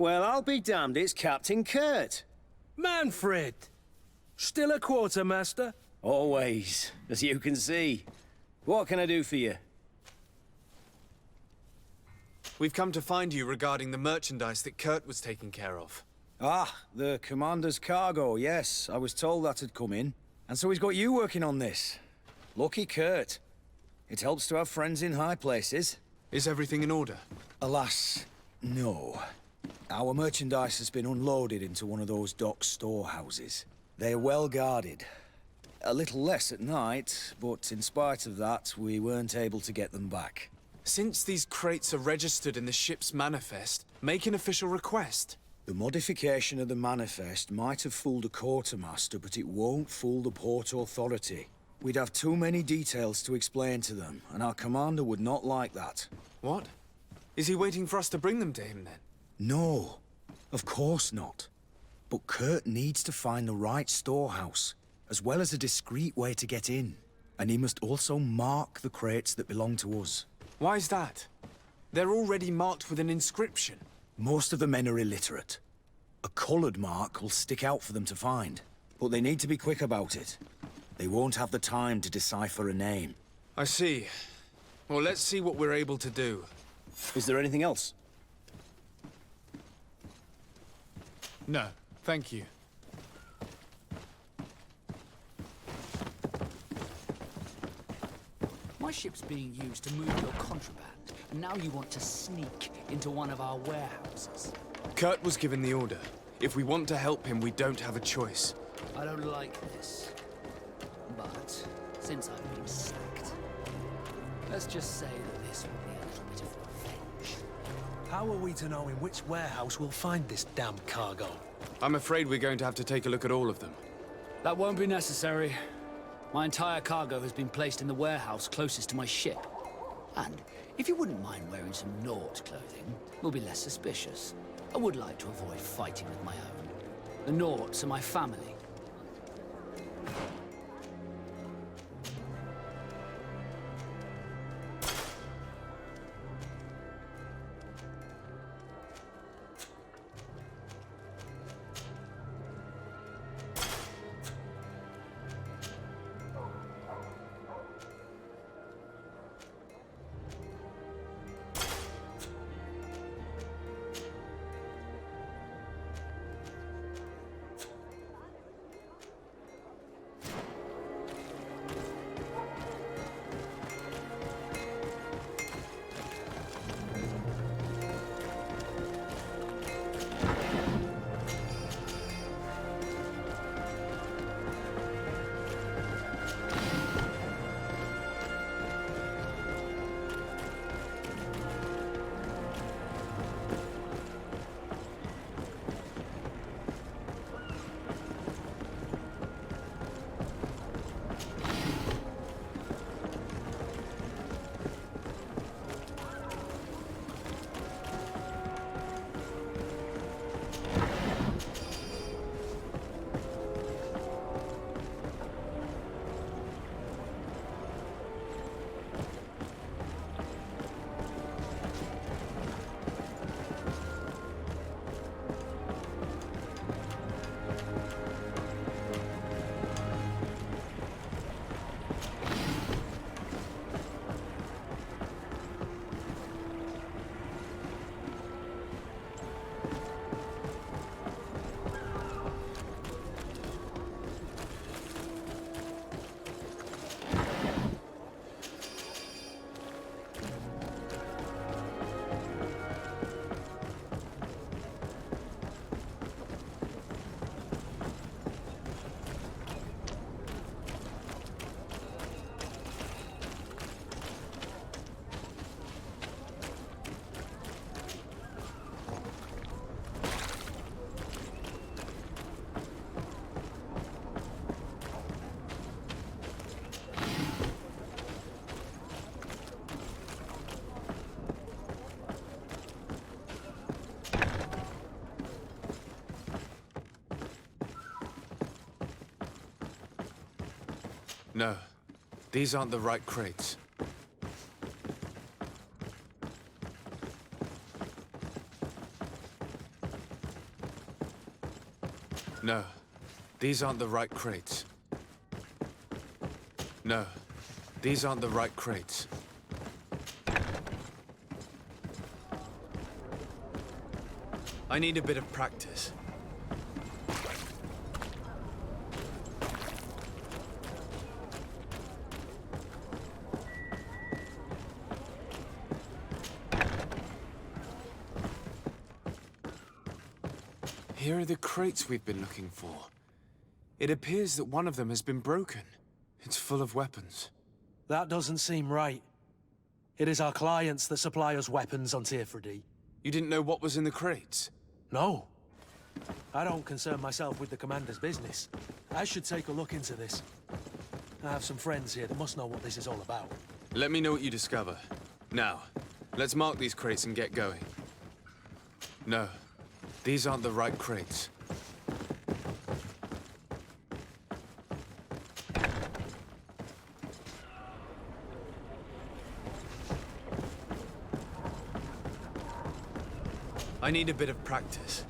Well, I'll be damned, it's Captain Kurt. Manfred! Still a quartermaster? Always, as you can see. What can I do for you? We've come to find you regarding the merchandise that Kurt was taking care of. Ah, the commander's cargo, yes. I was told that had come in. And so he's got you working on this. Lucky Kurt. It helps to have friends in high places. Is everything in order? Alas, no. Our merchandise has been unloaded into one of those dock storehouses. They're well guarded. A little less at night, but in spite of that, we weren't able to get them back. Since these crates are registered in the ship's manifest, make an official request. The modification of the manifest might have fooled a quartermaster, but it won't fool the Port Authority. We'd have too many details to explain to them, and our commander would not like that. What? Is he waiting for us to bring them to him, then? No, of course not. But Kurt needs to find the right storehouse, as well as a discreet way to get in. And he must also mark the crates that belong to us. Why is that? They're already marked with an inscription. Most of the men are illiterate. A colored mark will stick out for them to find, but they need to be quick about it. They won't have the time to decipher a name. I see. Well, let's see what we're able to do. Is there anything else? No, thank you. My ship's being used to move your contraband, and now you want to sneak into one of our warehouses. Kurt was given the order. If we want to help him, we don't have a choice. I don't like this. But, since I've been sacked, let's just say that this will be a little bit of revenge. How are we to know in which warehouse we'll find this damn cargo? I'm afraid we're going to have to take a look at all of them. That won't be necessary. My entire cargo has been placed in the warehouse closest to my ship. And if you wouldn't mind wearing some Nort clothing, we'll be less suspicious. I would like to avoid fighting with my own. The Norts are my family. No, these aren't the right crates. No, these aren't the right crates. No, these aren't the right crates. I need a bit of practice. Here are the crates we've been looking for. It appears that one of them has been broken. It's full of weapons. That doesn't seem right. It is our clients that supply us weapons on Tier 3D. You didn't know what was in the crates? No. I don't concern myself with the commander's business. I should take a look into this. I have some friends here that must know what this is all about. Let me know what you discover. Now, let's mark these crates and get going. No, these aren't the right crates. I need a bit of practice.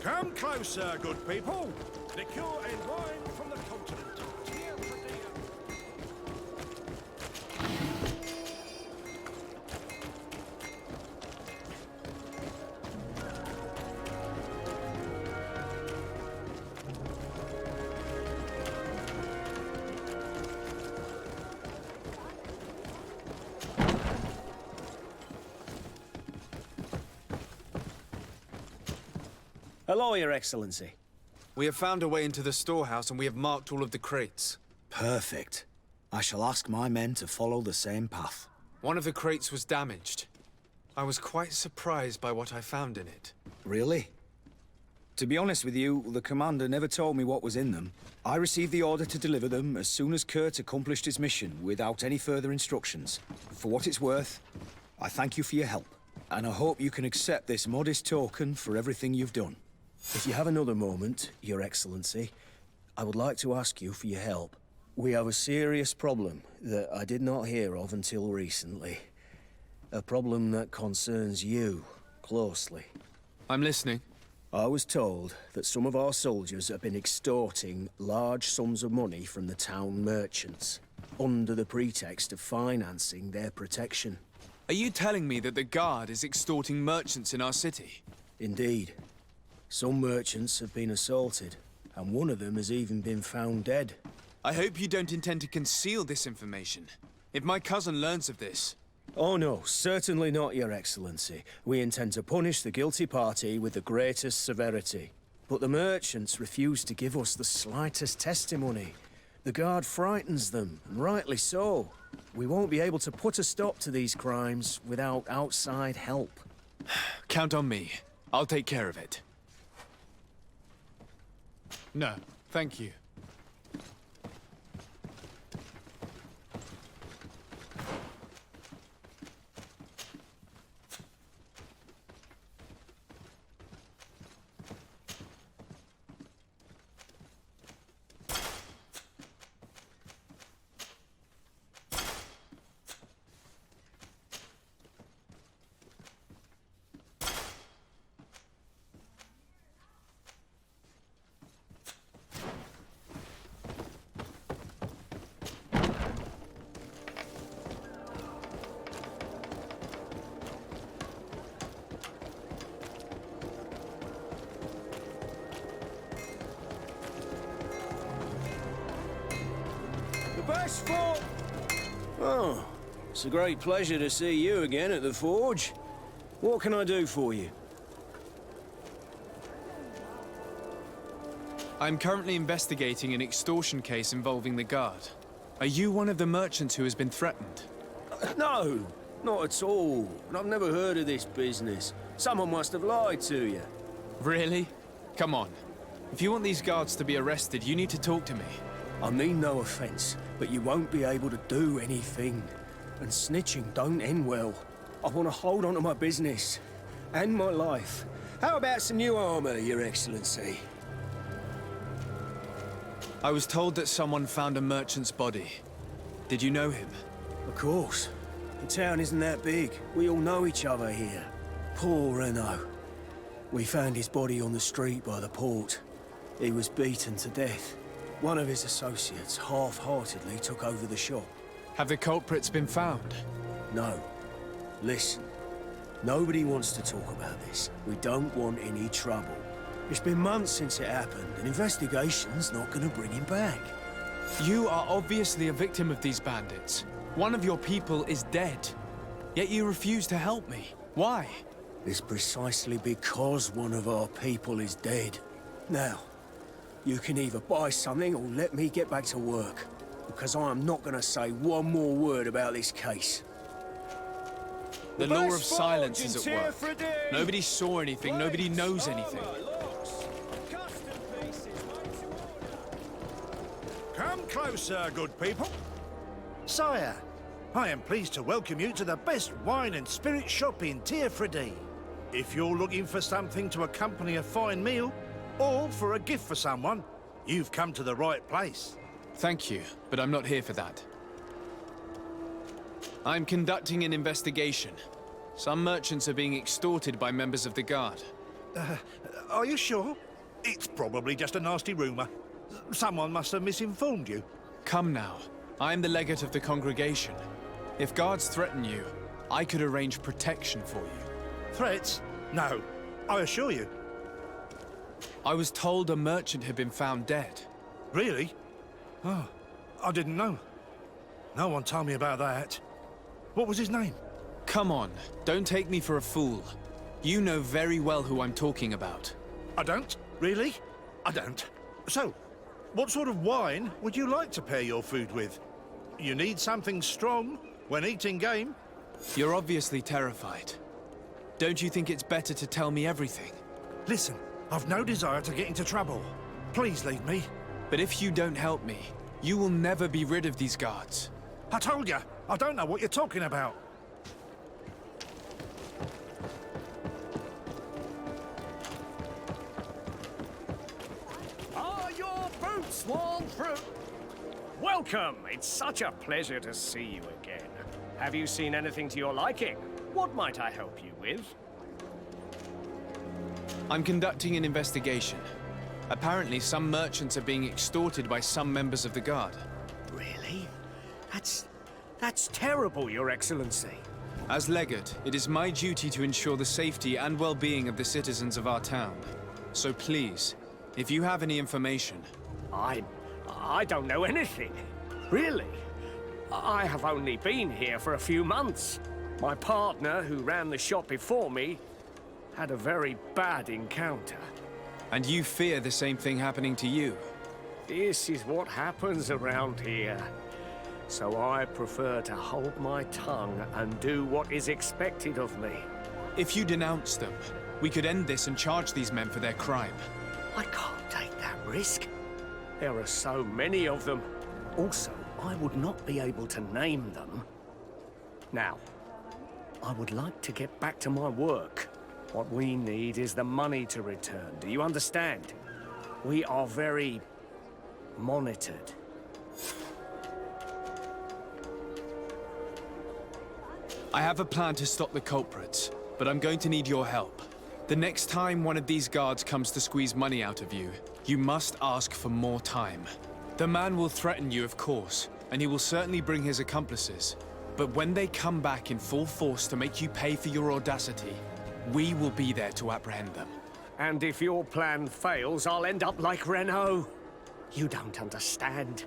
Come closer, good people. Liqueur and wine from the continent. Here for dear. Hello, Your Excellency. We have found a way into the storehouse and we have marked all of the crates. Perfect. I shall ask my men to follow the same path. One of the crates was damaged. I was quite surprised by what I found in it. Really? To be honest with you, the commander never told me what was in them. I received the order to deliver them as soon as Kurt accomplished his mission, without any further instructions. For what it's worth, I thank you for your help, and I hope you can accept this modest token for everything you've done. If you have another moment, Your Excellency, I would like to ask you for your help. We have a serious problem that I did not hear of until recently. A problem that concerns you closely. I'm listening. I was told that some of our soldiers have been extorting large sums of money from the town merchants, under the pretext of financing their protection. Are you telling me that the Guard is extorting merchants in our city? Indeed. Some merchants have been assaulted, and one of them has even been found dead. I hope you don't intend to conceal this information. If my cousin learns of this... Oh no, certainly not, Your Excellency. We intend to punish the guilty party with the greatest severity. But the merchants refuse to give us the slightest testimony. The Guard frightens them, and rightly so. We won't be able to put a stop to these crimes without outside help. Count on me. I'll take care of it. No, thank you. Best for... Oh, it's a great pleasure to see you again at the Forge. What can I do for you? I'm currently investigating an extortion case involving the Guard. Are you one of the merchants who has been threatened? No, not at all. I've never heard of this business. Someone must have lied to you. Really? Come on. If you want these guards to be arrested, you need to talk to me. I mean no offense, but you won't be able to do anything. And snitching don't end well. I want to hold on to my business. And my life. How about some new armor, Your Excellency? I was told that someone found a merchant's body. Did you know him? Of course. The town isn't that big. We all know each other here. Poor Renault. We found his body on the street by the port. He was beaten to death. One of his associates half-heartedly took over the shop. Have the culprits been found? No. Listen. Nobody wants to talk about this. We don't want any trouble. It's been months since it happened. An investigation's not gonna bring him back. You are obviously a victim of these bandits. One of your people is dead. Yet you refuse to help me. Why? It's precisely because one of our people is dead. Now, you can either buy something or let me get back to work. Because I am not gonna say one more word about this case. The law of silence is at work. Nobody saw anything, nobody knows anything. Come closer, good people. Sire, I am pleased to welcome you to the best wine and spirit shop in Tearfredy. If you're looking for something to accompany a fine meal, or for a gift for someone, you've come to the right place. Thank you, but I'm not here for that. I'm conducting an investigation. Some merchants are being extorted by members of the Guard. Are you sure? It's probably just a nasty rumor. Someone must have misinformed you. Come now. I am the legate of the congregation. If guards threaten you, I could arrange protection for you. Threats? No, I assure you. I was told a merchant had been found dead. Really? Oh, I didn't know. No one told me about that. What was his name? Come on, don't take me for a fool. You know very well who I'm talking about. I don't. Really? I don't. So, what sort of wine would you like to pair your food with? You need something strong when eating game? You're obviously terrified. Don't you think it's better to tell me everything? Listen, I've no desire to get into trouble. Please leave me. But if you don't help me, you will never be rid of these guards. I told you, I don't know what you're talking about. Are your boots worn through? Welcome! It's such a pleasure to see you again. Have you seen anything to your liking? What might I help you with? I'm conducting an investigation. Apparently, some merchants are being extorted by some members of the Guard. Really? That's terrible, Your Excellency. As Legate, it is my duty to ensure the safety and well-being of the citizens of our town. So please, if you have any information... I don't know anything. Really? I have only been here for a few months. My partner, who ran the shop before me, had a very bad encounter. And you fear the same thing happening to you? This is what happens around here. So I prefer to hold my tongue and do what is expected of me. If you denounce them, we could end this and charge these men for their crime. I can't take that risk. There are so many of them. Also, I would not be able to name them. Now, I would like to get back to my work. What we need is the money to return. Do you understand? We are very monitored. I have a plan to stop the culprits, but I'm going to need your help. The next time one of these guards comes to squeeze money out of you, you must ask for more time. The man will threaten you, of course, and he will certainly bring his accomplices. But when they come back in full force to make you pay for your audacity, we will be there to apprehend them. And if your plan fails, I'll end up like Renault. You don't understand.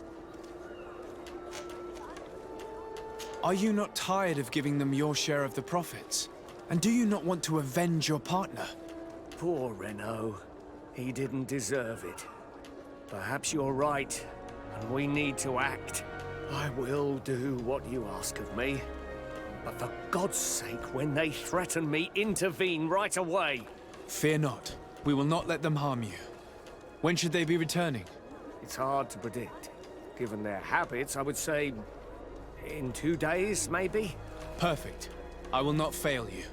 Are you not tired of giving them your share of the profits? And do you not want to avenge your partner? Poor Renault. He didn't deserve it. Perhaps you're right, and we need to act. I will do what you ask of me. But for God's sake, when they threaten me, intervene right away. Fear not. We will not let them harm you. When should they be returning? It's hard to predict. Given their habits, I would say in 2 days, maybe? Perfect. I will not fail you.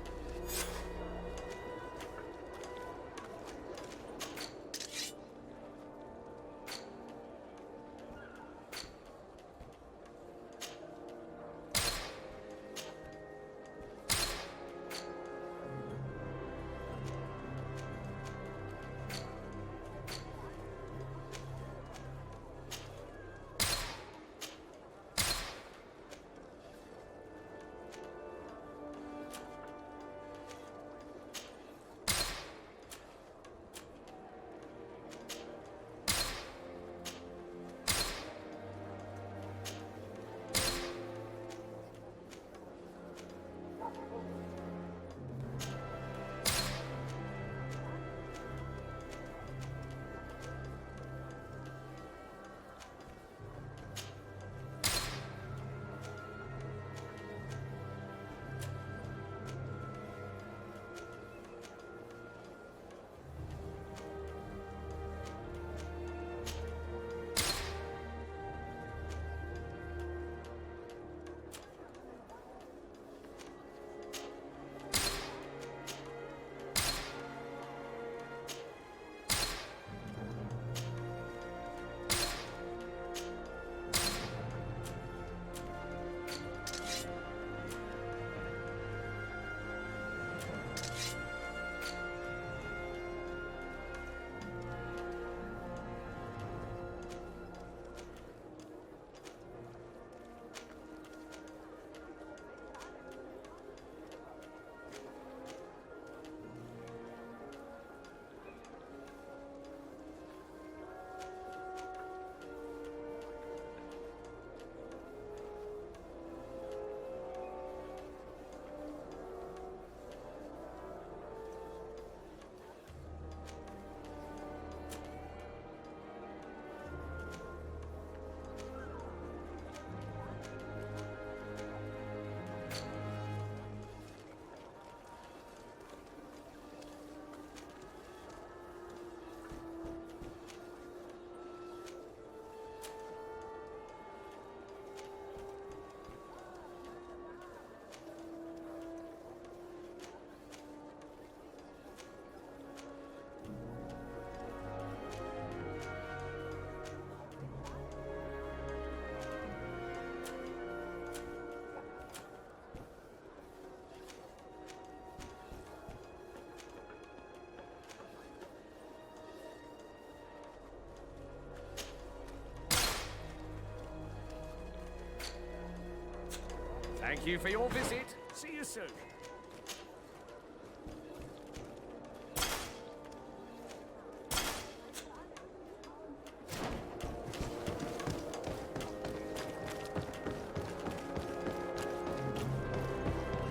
Thank you for your visit. See you soon.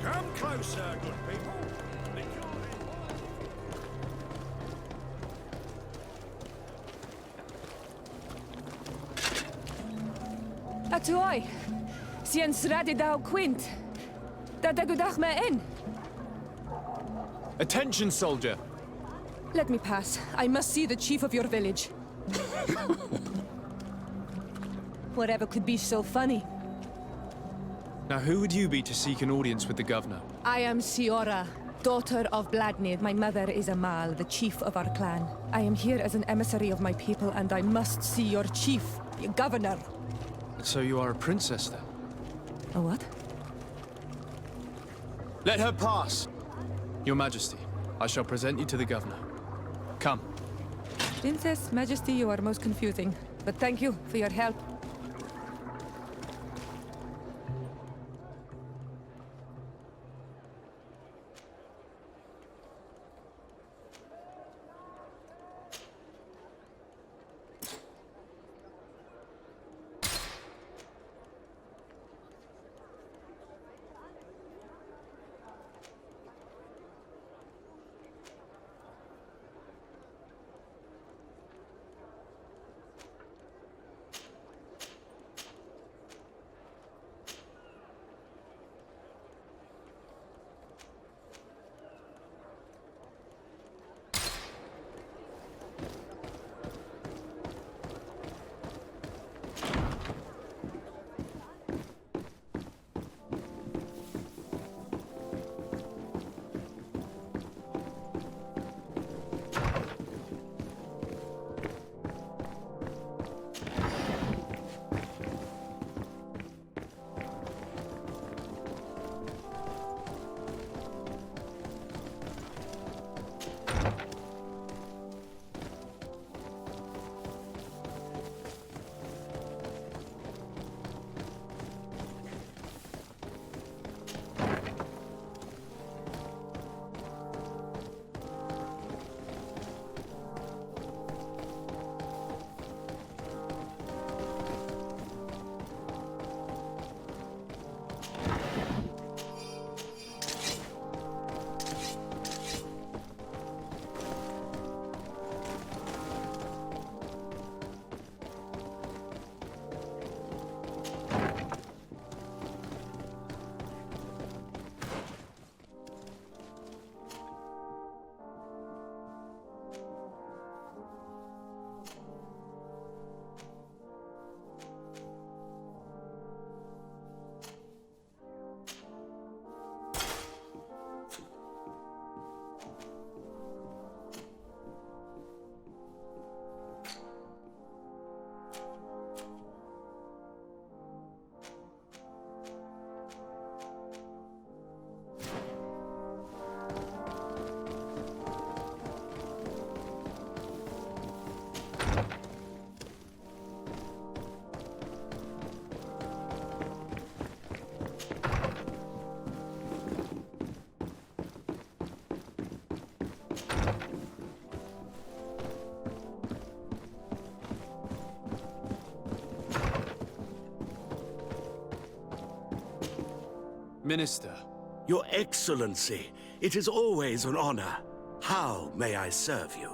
Come closer, good people. Atuoi. Sien sradi dau quint. Da dagudach me in. Attention, soldier! Let me pass. I must see the chief of your village. Whatever could be so funny. Now, who would you be to seek an audience with the governor? I am Siora, daughter of Bladnid. My mother is Amal, the chief of our clan. I am here as an emissary of my people, and I must see your chief, your governor. So you are a princess, then? A what? Let her pass! Your Majesty, I shall present you to the governor. Come. Princess, Majesty, you are most confusing. But thank you for your help. Minister. Your Excellency, it is always an honor. How may I serve you?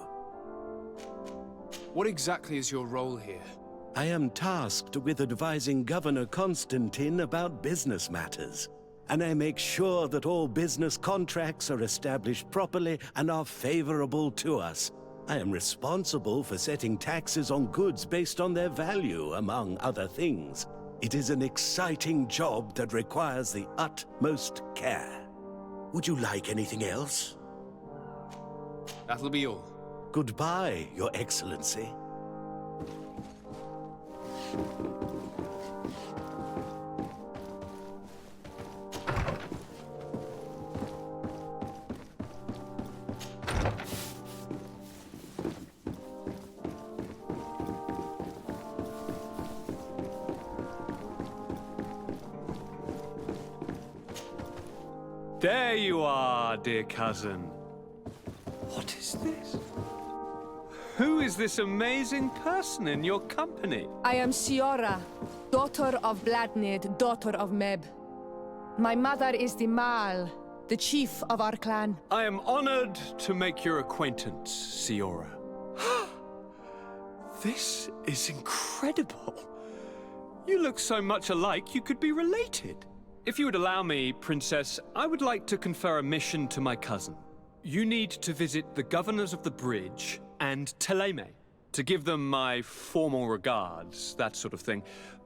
What exactly is your role here? I am tasked with advising Governor Constantine about business matters, and I make sure that all business contracts are established properly and are favorable to us. I am responsible for setting taxes on goods based on their value, among other things. It is an exciting job that requires the utmost care. Would you like anything else? That'll be all. Goodbye, Your Excellency. There you are, dear cousin. What is this? Who is this amazing person in your company? I am Siora, daughter of Bladnid, daughter of Meb. My mother is the Mal, the chief of our clan. I am honored to make your acquaintance, Siora. This is incredible. You look so much alike you could be related. If you would allow me, Princess, I would like to confer a mission to my cousin. You need to visit the governors of the bridge and Teleme to give them my formal regards, that sort of thing,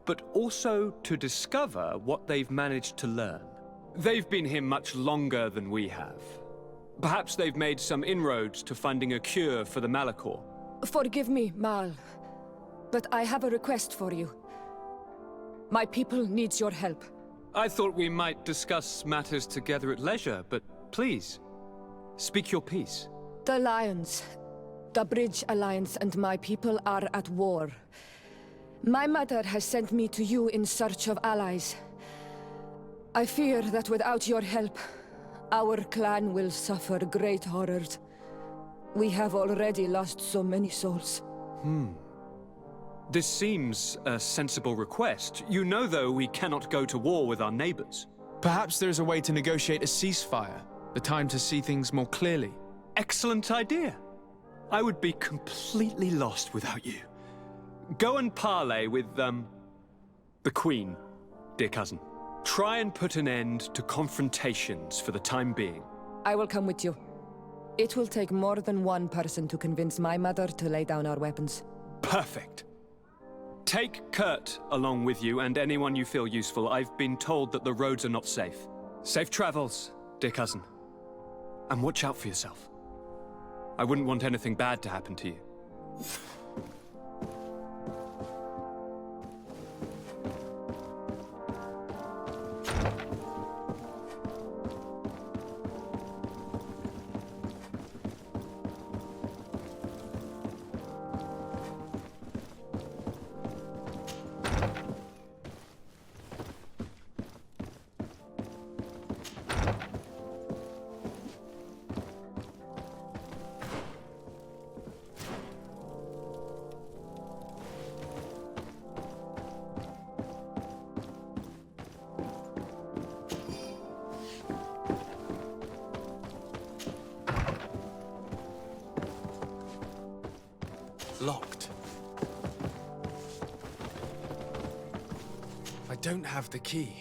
but also to discover what they've managed to learn. They've been here much longer than we have. Perhaps they've made some inroads to finding a cure for the Malachor. Forgive me, Mal, but I have a request for you. My people needs your help. I thought we might discuss matters together at leisure, but please, speak your piece. The Lions, the Bridge Alliance and my people are at war. My mother has sent me to you in search of allies. I fear that without your help, our clan will suffer great horrors. We have already lost so many souls. This seems a sensible request. You know, though, we cannot go to war with our neighbors. Perhaps there's a way to negotiate a ceasefire. The time to see things more clearly. Excellent idea. I would be completely lost without you. Go and parley with, the Queen, dear cousin. Try and put an end to confrontations for the time being. I will come with you. It will take more than one person to convince my mother to lay down our weapons. Perfect. Take Kurt along with you and anyone you feel useful. I've been told that the roads are not safe. Safe travels, dear cousin. And watch out for yourself. I wouldn't want anything bad to happen to you. Locked. I don't have the key.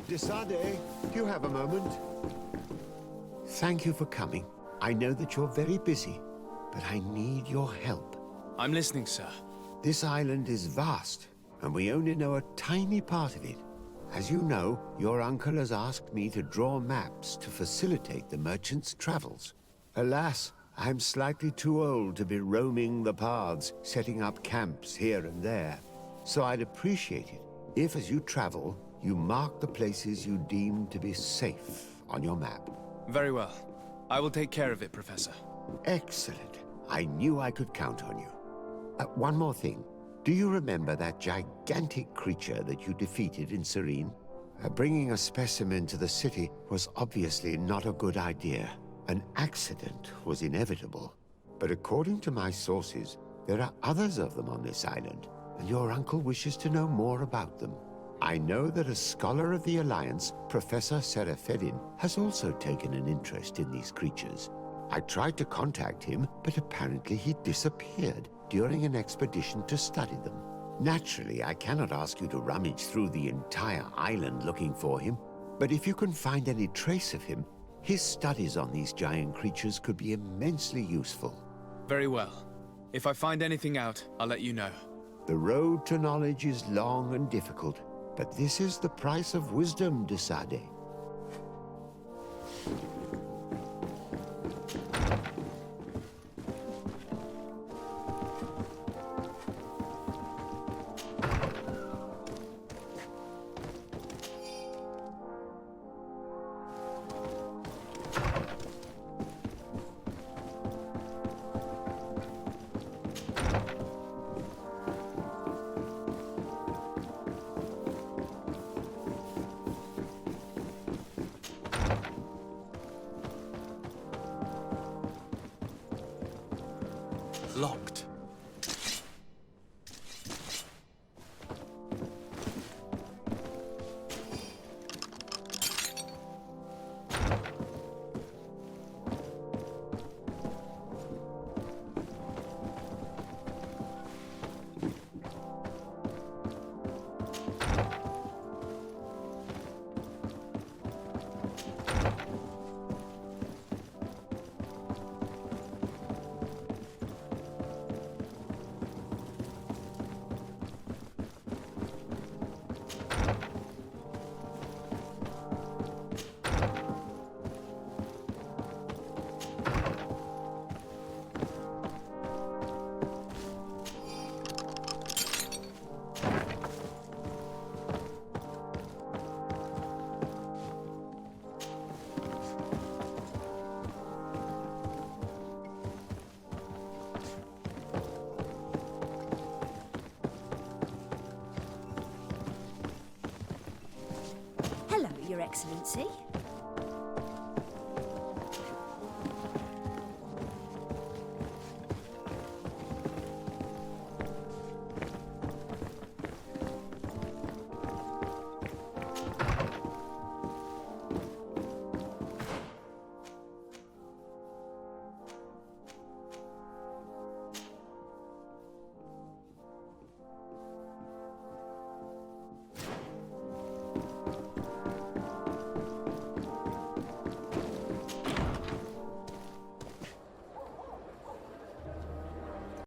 Desade, do you have a moment? Thank you for coming. I know that you're very busy, but I need your help. I'm listening, sir. This island is vast, and we only know a tiny part of it. As you know, your uncle has asked me to draw maps to facilitate the merchant's travels. Alas, I'm slightly too old to be roaming the paths, setting up camps here and there. So I'd appreciate it if, as you travel, you mark the places you deem to be safe on your map. Very well. I will take care of it, Professor. Excellent. I knew I could count on you. One more thing. Do you remember that gigantic creature that you defeated in Serene? Bringing a specimen to the city was obviously not a good idea. An accident was inevitable. But according to my sources, there are others of them on this island, and your uncle wishes to know more about them. I know that a scholar of the Alliance, Professor Serafedin, has also taken an interest in these creatures. I tried to contact him, but apparently he disappeared during an expedition to study them. Naturally, I cannot ask you to rummage through the entire island looking for him, but if you can find any trace of him, his studies on these giant creatures could be immensely useful. Very well. If I find anything out, I'll let you know. The road to knowledge is long and difficult, but this is the price of wisdom, de Sade. Locked. Hello, Your Excellency.